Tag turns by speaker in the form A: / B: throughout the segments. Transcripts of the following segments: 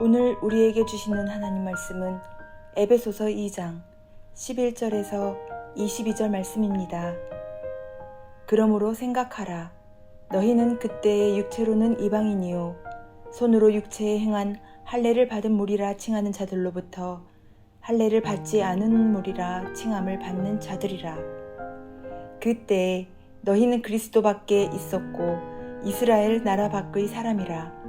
A: 오늘 우리에게 주시는 하나님 말씀은 에베소서 2장 11절에서 22절 말씀입니다. 그러므로 생각하라. 너희는 그때의 육체로는 이방인이요 손으로 육체에 행한 할례를 받은 무리라 칭하는 자들로부터 할례를 받지 않은 무리라 칭함을 받는 자들이라. 그때에 너희는 그리스도 밖에 있었고 이스라엘 나라 밖의 사람이라.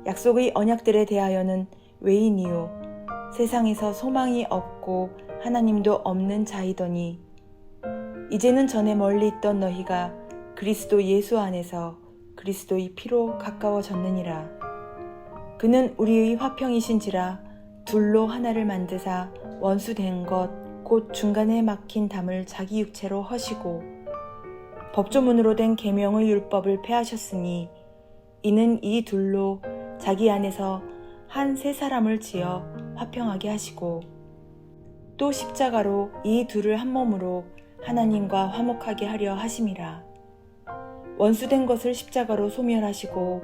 A: 약속의 언약들에 대하여는 외인이요 세상에서 소망이 없고 하나님도 없는 자이더니 이제는 전에 멀리 있던 너희가 그리스도 예수 안에서 그리스도의 피로 가까워졌느니라. 그는 우리의 화평이신지라 둘로 하나를 만드사 원수된 것 곧 중간에 막힌 담을 자기 육체로 허시고 법조문으로 된 계명의 율법을 폐하셨으니 이는 이 둘로 자기 안에서 한 세 사람을 지어 화평하게 하시고 또 십자가로 이 둘을 한 몸으로 하나님과 화목하게 하려 하심이라. 원수된 것을 십자가로 소멸하시고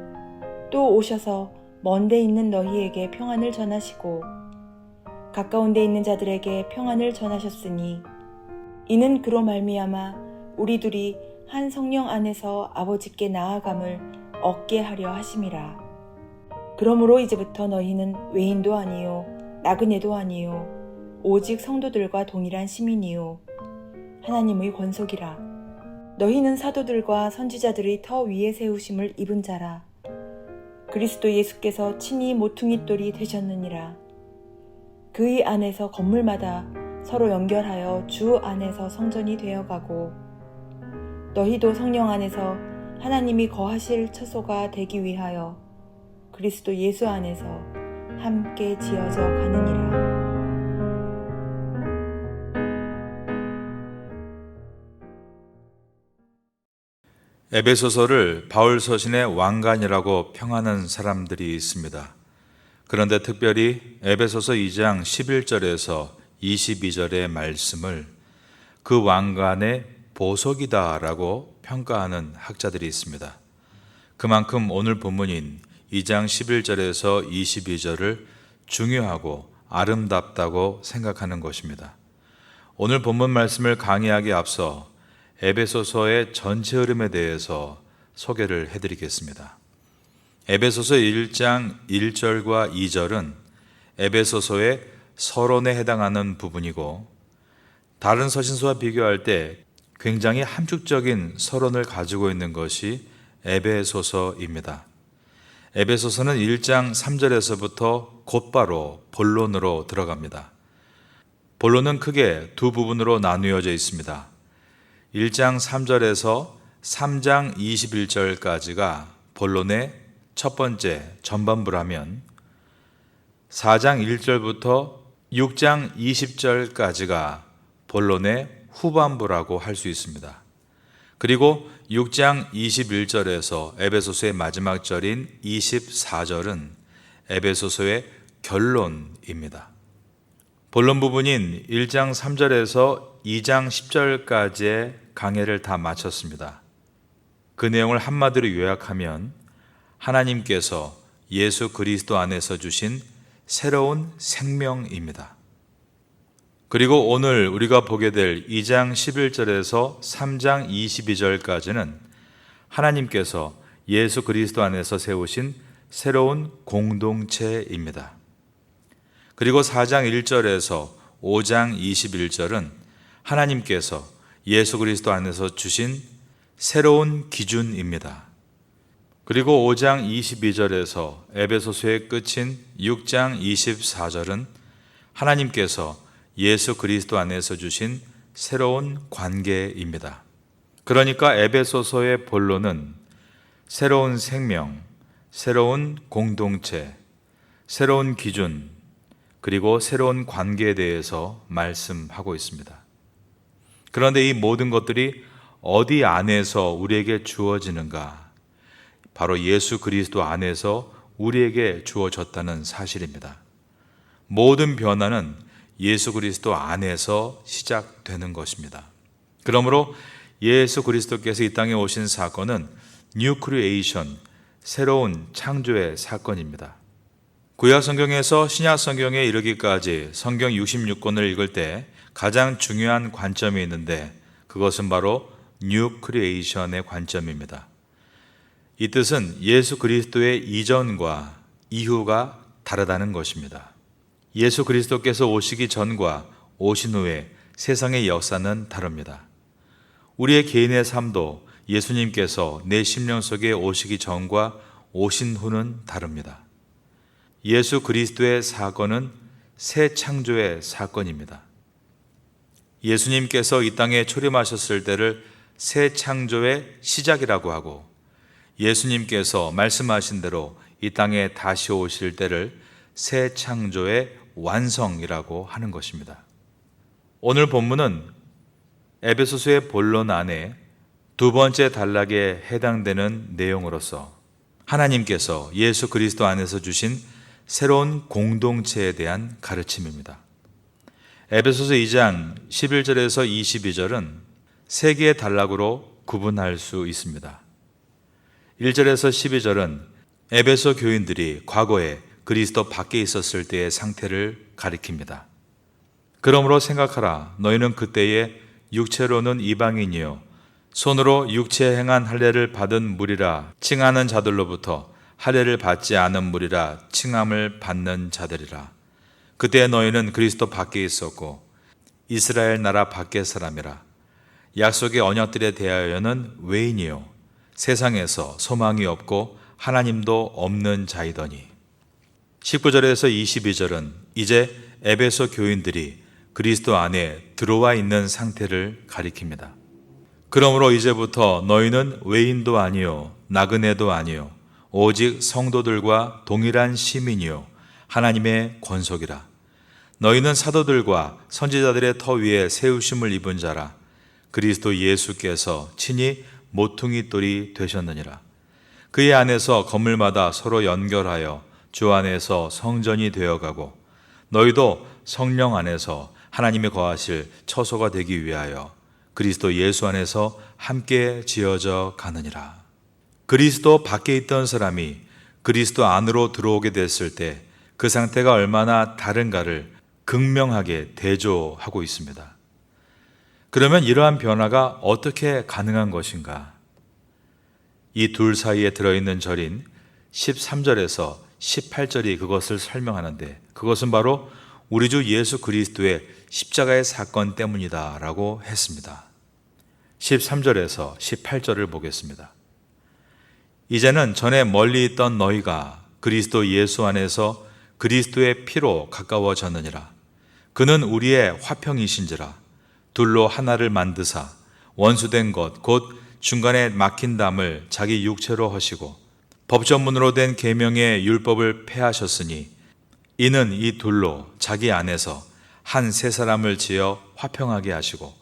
A: 또 오셔서 먼 데 있는 너희에게 평안을 전하시고 가까운 데 있는 자들에게 평안을 전하셨으니 이는 그로 말미암아 우리 둘이 한 성령 안에서 아버지께 나아감을 얻게 하려 하심이라. 그러므로 이제부터 너희는 외인도 아니요 나그네도 아니요 오직 성도들과 동일한 시민이요 하나님의 권속이라. 너희는 사도들과 선지자들의 터 위에 세우심을 입은 자라. 그리스도 예수께서 친히 모퉁이 돌이 되셨느니라. 그의 안에서 건물마다 서로 연결하여 주 안에서 성전이 되어가고 너희도 성령 안에서 하나님이 거하실 처소가 되기 위하여 그리스도 예수 안에서 함께 지어져 가느니라.
B: 에베소서를 바울 서신의 왕관이라고 평하는 사람들이 있습니다. 그런데 특별히 에베소서 2장 11절에서 22절의 말씀을 그 왕관의 보석이다라고 평가하는 학자들이 있습니다. 그만큼 오늘 본문인 2장 11절에서 22절을 중요하고 아름답다고 생각하는 것입니다. 오늘 본문 말씀을 강의하기에 앞서 에베소서의 전체 흐름에 대해서 소개를 해드리겠습니다. 에베소서 1장 1절과 2절은 에베소서의 서론에 해당하는 부분이고 다른 서신서와 비교할 때 굉장히 함축적인 서론을 가지고 있는 것이 에베소서입니다. 에베소서는 1장 3절에서부터 곧바로 본론으로 들어갑니다. 본론은 크게 두 부분으로 나누어져 있습니다. 1장 3절에서 3장 21절까지가 본론의 첫 번째 전반부라면 4장 1절부터 6장 20절까지가 본론의 후반부라고 할 수 있습니다. 그리고 6장 21절에서 에베소서의 마지막 절인 24절은 에베소서의 결론입니다. 본론 부분인 1장 3절에서 2장 10절까지의 강해를 다 마쳤습니다. 그 내용을 한마디로 요약하면 하나님께서 예수 그리스도 안에서 주신 새로운 생명입니다. 그리고 오늘 우리가 보게 될 2장 11절에서 3장 22절까지는 하나님께서 예수 그리스도 안에서 세우신 새로운 공동체입니다. 그리고 4장 1절에서 5장 21절은 하나님께서 예수 그리스도 안에서 주신 새로운 기준입니다. 그리고 5장 22절에서 에베소서의 끝인 6장 24절은 하나님께서 예수 그리스도 안에서 주신 새로운 관계입니다. 그러니까 에베소서의 본론은 새로운 생명, 새로운 공동체, 새로운 기준, 그리고 새로운 관계에 대해서 말씀하고 있습니다. 그런데 이 모든 것들이 어디 안에서 우리에게 주어지는가? 바로 예수 그리스도 안에서 우리에게 주어졌다는 사실입니다. 모든 변화는 예수 그리스도 안에서 시작되는 것입니다. 그러므로 예수 그리스도께서 이 땅에 오신 사건은 뉴 크리에이션, 새로운 창조의 사건입니다. 구약 성경에서 신약 성경에 이르기까지 성경 66권을 읽을 때 가장 중요한 관점이 있는데 그것은 바로 뉴 크리에이션의 관점입니다. 이 뜻은 예수 그리스도의 이전과 이후가 다르다는 것입니다. 예수 그리스도께서 오시기 전과 오신 후에 세상의 역사는 다릅니다. 우리의 개인의 삶도 예수님께서 내 심령 속에 오시기 전과 오신 후는 다릅니다. 예수 그리스도의 사건은 새 창조의 사건입니다. 예수님께서 이 땅에 초림하셨을 때를 새 창조의 시작이라고 하고 예수님께서 말씀하신 대로 이 땅에 다시 오실 때를 새 창조의 완성이라고 하는 것입니다. 오늘 본문은 에베소서의 본론 안에 두 번째 단락에 해당되는 내용으로서 하나님께서 예수 그리스도 안에서 주신 새로운 공동체에 대한 가르침입니다. 에베소서 2장 11절에서 22절은 세 개의 단락으로 구분할 수 있습니다. 1절에서 12절은 에베소 교인들이 과거에 그리스도 밖에 있었을 때의 상태를 가리킵니다. 그러므로 생각하라. 너희는 그때에 육체로는 이방인이요 손으로 육체에 행한 할례를 받은 무리라 칭하는 자들로부터 할례를 받지 않은 무리라 칭함을 받는 자들이라. 그때 너희는 그리스도 밖에 있었고 이스라엘 나라 밖의 사람이라. 약속의 언약들에 대하여는 외인이요 세상에서 소망이 없고 하나님도 없는 자이더니. 19절에서 22절은 이제 에베소 교인들이 그리스도 안에 들어와 있는 상태를 가리킵니다. 그러므로 이제부터 너희는 외인도 아니요 나그네도 아니요 오직 성도들과 동일한 시민이요 하나님의 권속이라. 너희는 사도들과 선지자들의 터 위에 세우심을 입은 자라. 그리스도 예수께서 친히 모퉁이 돌이 되셨느니라. 그의 안에서 건물마다 서로 연결하여 주 안에서 성전이 되어가고 너희도 성령 안에서 하나님이 거하실 처소가 되기 위하여 그리스도 예수 안에서 함께 지어져 가느니라. 그리스도 밖에 있던 사람이 그리스도 안으로 들어오게 됐을 때 그 상태가 얼마나 다른가를 극명하게 대조하고 있습니다. 그러면 이러한 변화가 어떻게 가능한 것인가? 이 둘 사이에 들어있는 절인 13절에서 18절이 그것을 설명하는데 그것은 바로 우리 주 예수 그리스도의 십자가의 사건 때문이다 라고 했습니다. 13절에서 18절을 보겠습니다. 이제는 전에 멀리 있던 너희가 그리스도 예수 안에서 그리스도의 피로 가까워졌느니라. 그는 우리의 화평이신지라. 둘로 하나를 만드사 원수된 것 곧 중간에 막힌 담을 자기 육체로 하시고 법전문으로 된 계명의 율법을 폐하셨으니 이는 이 둘로 자기 안에서 한 세 사람을 지어 화평하게 하시고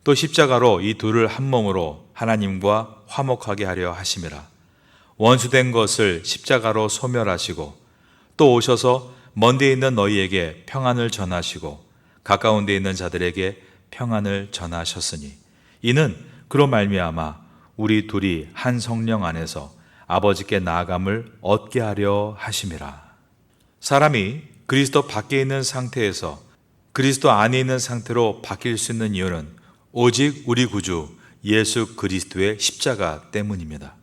B: 또 십자가로 이 둘을 한 몸으로 하나님과 화목하게 하려 하심이라. 원수된 것을 십자가로 소멸하시고 또 오셔서 먼 데 있는 너희에게 평안을 전하시고 가까운 데 있는 자들에게 평안을 전하셨으니 이는 그로 말미암아 우리 둘이 한 성령 안에서 아버지께 나아감을 얻게 하려 하심이라. 사람이 그리스도 밖에 있는 상태에서 그리스도 안에 있는 상태로 바뀔 수 있는 이유는 오직 우리 구주 예수 그리스도의 십자가 때문입니다.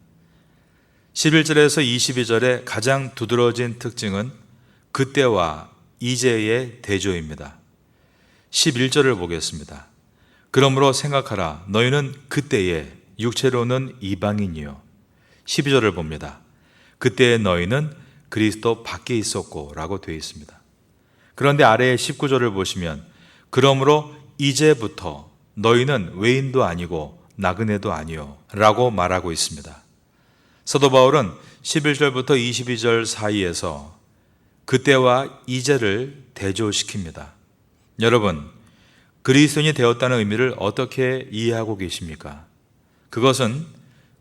B: 11절에서 22절의 가장 두드러진 특징은 그때와 이제의 대조입니다. 11절을 보겠습니다. 그러므로 생각하라. 너희는 그때에 육체로는 이방인이요. 12절을 봅니다. 그때의 너희는 그리스도 밖에 있었고 라고 되어 있습니다. 그런데 아래의 19절을 보시면 그러므로 이제부터 너희는 외인도 아니고 나그네도 아니요 라고 말하고 있습니다. 사도 바울은 11절부터 22절 사이에서 그때와 이제를 대조시킵니다. 여러분, 그리스도인이 되었다는 의미를 어떻게 이해하고 계십니까? 그것은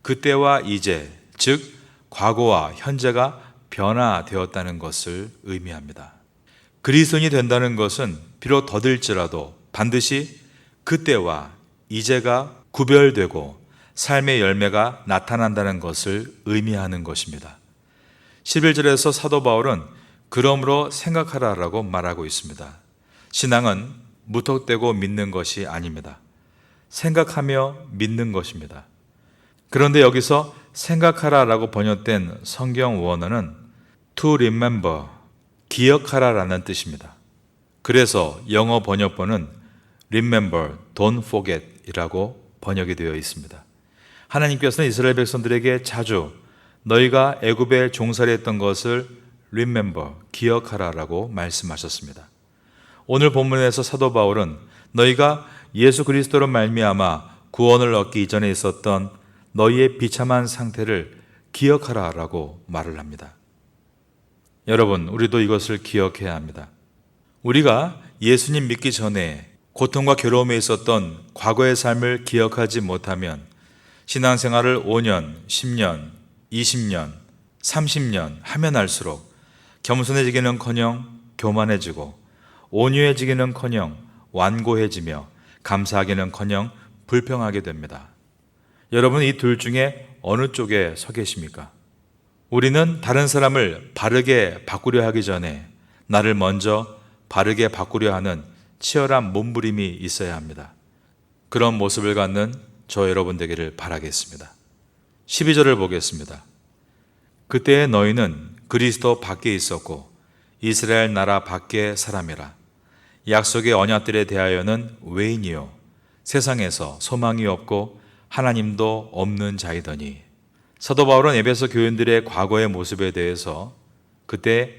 B: 그때와 이제, 즉 과거와 현재가 변화되었다는 것을 의미합니다. 그리스도인이 된다는 것은 비록 더딜지라도 반드시 그때와 이제가 구별되고 삶의 열매가 나타난다는 것을 의미하는 것입니다. 11절에서 사도 바울은 그러므로 생각하라라고 말하고 있습니다. 신앙은 무턱대고 믿는 것이 아닙니다. 생각하며 믿는 것입니다. 그런데 여기서 생각하라라고 번역된 성경 원어는 to remember, 기억하라라는 뜻입니다. 그래서 영어 번역본은 remember, don't forget 이라고 번역이 되어 있습니다. 하나님께서는 이스라엘 백성들에게 자주 너희가 애굽에 종살이했던 것을 remember, 기억하라라고 말씀하셨습니다. 오늘 본문에서 사도 바울은 너희가 예수 그리스도로 말미암아 구원을 얻기 이전에 있었던 너희의 비참한 상태를 기억하라라고 말을 합니다. 여러분, 우리도 이것을 기억해야 합니다. 우리가 예수님 믿기 전에 고통과 괴로움에 있었던 과거의 삶을 기억하지 못하면 신앙생활을 5년, 10년, 20년, 30년 하면 할수록 겸손해지기는커녕 교만해지고 온유해지기는커녕 완고해지며 감사하기는커녕 불평하게 됩니다. 여러분, 이 둘 중에 어느 쪽에 서 계십니까? 우리는 다른 사람을 바르게 바꾸려 하기 전에 나를 먼저 바르게 바꾸려 하는 치열한 몸부림이 있어야 합니다. 그런 모습을 갖는 저 여러분 되기를 바라겠습니다. 12절을 보겠습니다. 그때의 너희는 그리스도 밖에 있었고 이스라엘 나라 밖의 사람이라. 약속의 언약들에 대하여는 외인이요 세상에서 소망이 없고 하나님도 없는 자이더니. 사도 바울은 에베소 교인들의 과거의 모습에 대해서 그때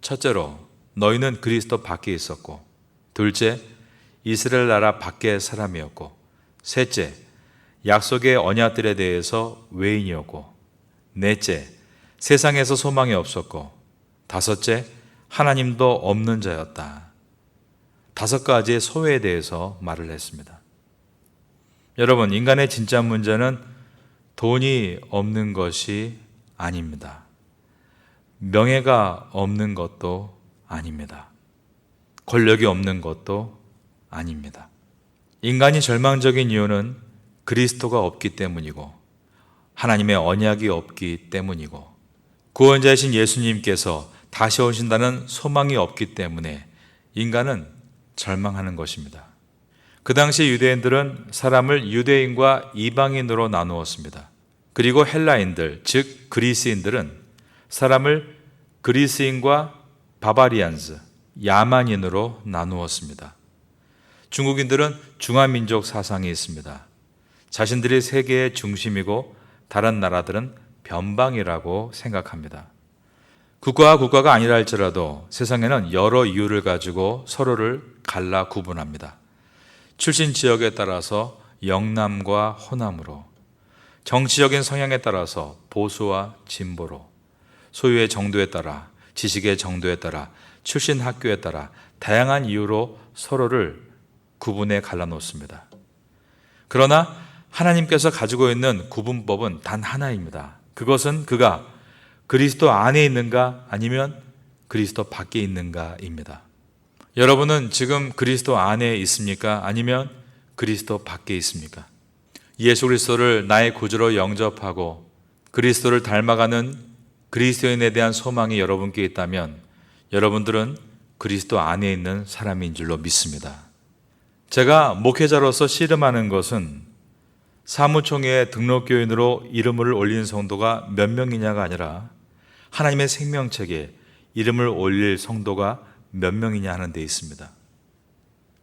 B: 첫째로 너희는 그리스도 밖에 있었고, 둘째 이스라엘 나라 밖의 사람이었고, 셋째 약속의 언약들에 대해서 외인이었고, 넷째 세상에서 소망이 없었고, 다섯째 하나님도 없는 자였다. 5가지의 소외에 대해서 말을 했습니다. 여러분, 인간의 진짜 문제는 돈이 없는 것이 아닙니다. 명예가 없는 것도 아닙니다. 권력이 없는 것도 아닙니다. 인간이 절망적인 이유는 그리스도가 없기 때문이고 하나님의 언약이 없기 때문이고 구원자이신 예수님께서 다시 오신다는 소망이 없기 때문에 인간은 절망하는 것입니다. 그 당시 유대인들은 사람을 유대인과 이방인으로 나누었습니다. 그리고 헬라인들, 즉 그리스인들은 사람을 그리스인과 바바리안즈, 야만인으로 나누었습니다. 중국인들은 중화민족 사상이 있습니다. 자신들이 세계의 중심이고 다른 나라들은 변방이라고 생각합니다. 국가와 국가가 아니라 할지라도 세상에는 여러 이유를 가지고 서로를 갈라 구분합니다. 출신 지역에 따라서 영남과 호남으로, 정치적인 성향에 따라서 보수와 진보로, 소유의 정도에 따라, 지식의 정도에 따라, 출신 학교에 따라 다양한 이유로 서로를 구분해 갈라놓습니다. 그러나 하나님께서 가지고 있는 구분법은 단 하나입니다. 그것은 그가 그리스도 안에 있는가 아니면 그리스도 밖에 있는가입니다. 여러분은 지금 그리스도 안에 있습니까? 아니면 그리스도 밖에 있습니까? 예수 그리스도를 나의 구주로 영접하고 그리스도를 닮아가는 그리스도인에 대한 소망이 여러분께 있다면 여러분들은 그리스도 안에 있는 사람인 줄로 믿습니다. 제가 목회자로서 씨름하는 것은 사무총회 등록교인으로 이름을 올린 성도가 몇 명이냐가 아니라 하나님의 생명책에 이름을 올릴 성도가 몇 명이냐 하는 데 있습니다.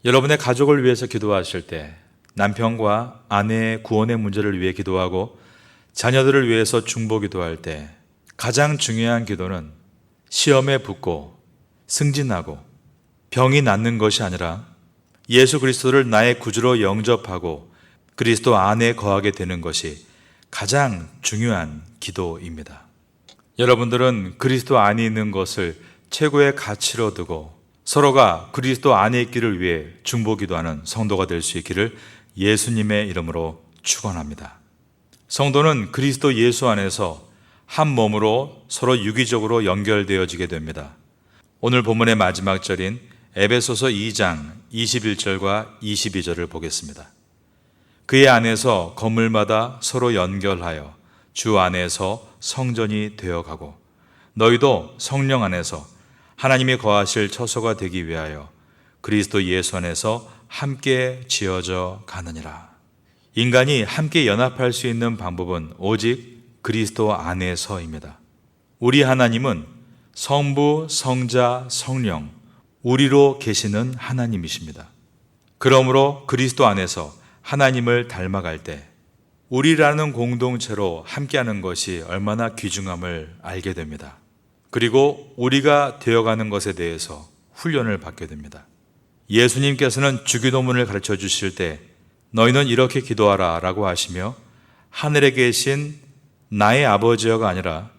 B: 여러분의 가족을 위해서 기도하실 때 남편과 아내의 구원의 문제를 위해 기도하고 자녀들을 위해서 중보 기도할 때 가장 중요한 기도는 시험에 붙고 승진하고 병이 낫는 것이 아니라 예수 그리스도를 나의 구주로 영접하고 그리스도 안에 거하게 되는 것이 가장 중요한 기도입니다. 여러분들은 그리스도 안에 있는 것을 최고의 가치로 두고 서로가 그리스도 안에 있기를 위해 중보 기도하는 성도가 될 수 있기를 예수님의 이름으로 축원합니다. 성도는 그리스도 예수 안에서 한 몸으로 서로 유기적으로 연결되어지게 됩니다. 오늘 본문의 마지막 절인 에베소서 2장 21절과 22절을 보겠습니다. 그의 안에서 건물마다 서로 연결하여 주 안에서 성전이 되어가고 너희도 성령 안에서 하나님이 거하실 처소가 되기 위하여 그리스도 예수 안에서 함께 지어져 가느니라. 인간이 함께 연합할 수 있는 방법은 오직 그리스도 안에서입니다. 우리 하나님은 성부, 성자, 성령, 우리로 계시는 하나님이십니다. 그러므로 그리스도 안에서 하나님을 닮아갈 때 우리라는 공동체로 함께하는 것이 얼마나 귀중함을 알게 됩니다. 그리고 우리가 되어가는 것에 대해서 훈련을 받게 됩니다. 예수님께서는 주기도문을 가르쳐 주실 때 너희는 이렇게 기도하라 라고 하시며 하늘에 계신 나의 아버지여가 아니라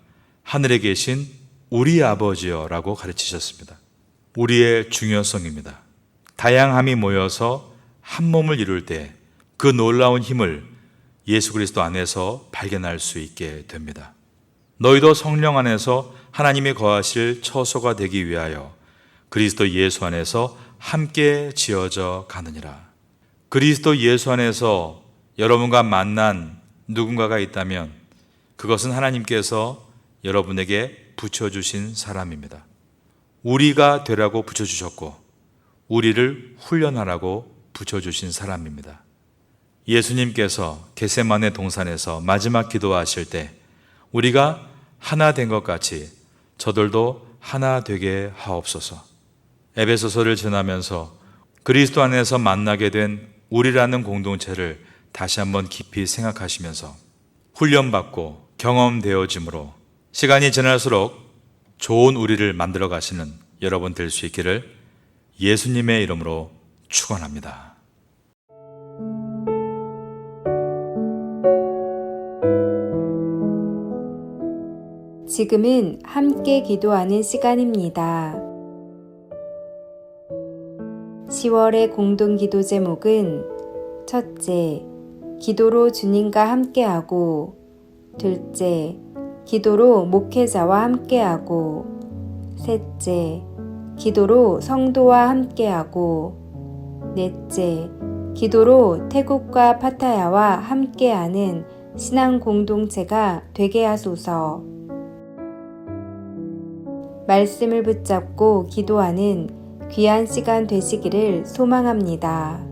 B: 하늘에 계신 우리 아버지여 라고 가르치셨습니다. 우리의 중요성입니다. 다양함이 모여서 한 몸을 이룰 때 그 놀라운 힘을 예수 그리스도 안에서 발견할 수 있게 됩니다. 너희도 성령 안에서 하나님이 거하실 처소가 되기 위하여 그리스도 예수 안에서 함께 지어져 가느니라. 그리스도 예수 안에서 여러분과 만난 누군가가 있다면 그것은 하나님께서 여러분에게 붙여주신 사람입니다. 우리가 되라고 붙여주셨고 우리를 훈련하라고 붙여주신 사람입니다. 예수님께서 겟세마네 동산에서 마지막 기도하실 때 우리가 하나 된 것 같이 저들도 하나 되게 하옵소서. 에베소서를 전하면서 그리스도 안에서 만나게 된 우리라는 공동체를 다시 한번 깊이 생각하시면서 훈련받고 경험되어짐으로 시간이 지날수록 좋은 우리를 만들어 가시는 여러분 될 수 있기를 예수님의 이름으로 축원합니다.
C: 지금은 함께 기도하는 시간입니다. 10월의 공동기도 제목은 첫째, 기도로 주님과 함께하고, 둘째, 기도로 목회자와 함께하고, 셋째, 기도로 성도와 함께하고, 넷째, 기도로 태국과 파타야와 함께하는 신앙 공동체가 되게 하소서. 말씀을 붙잡고 기도하는 귀한 시간 되시기를 소망합니다.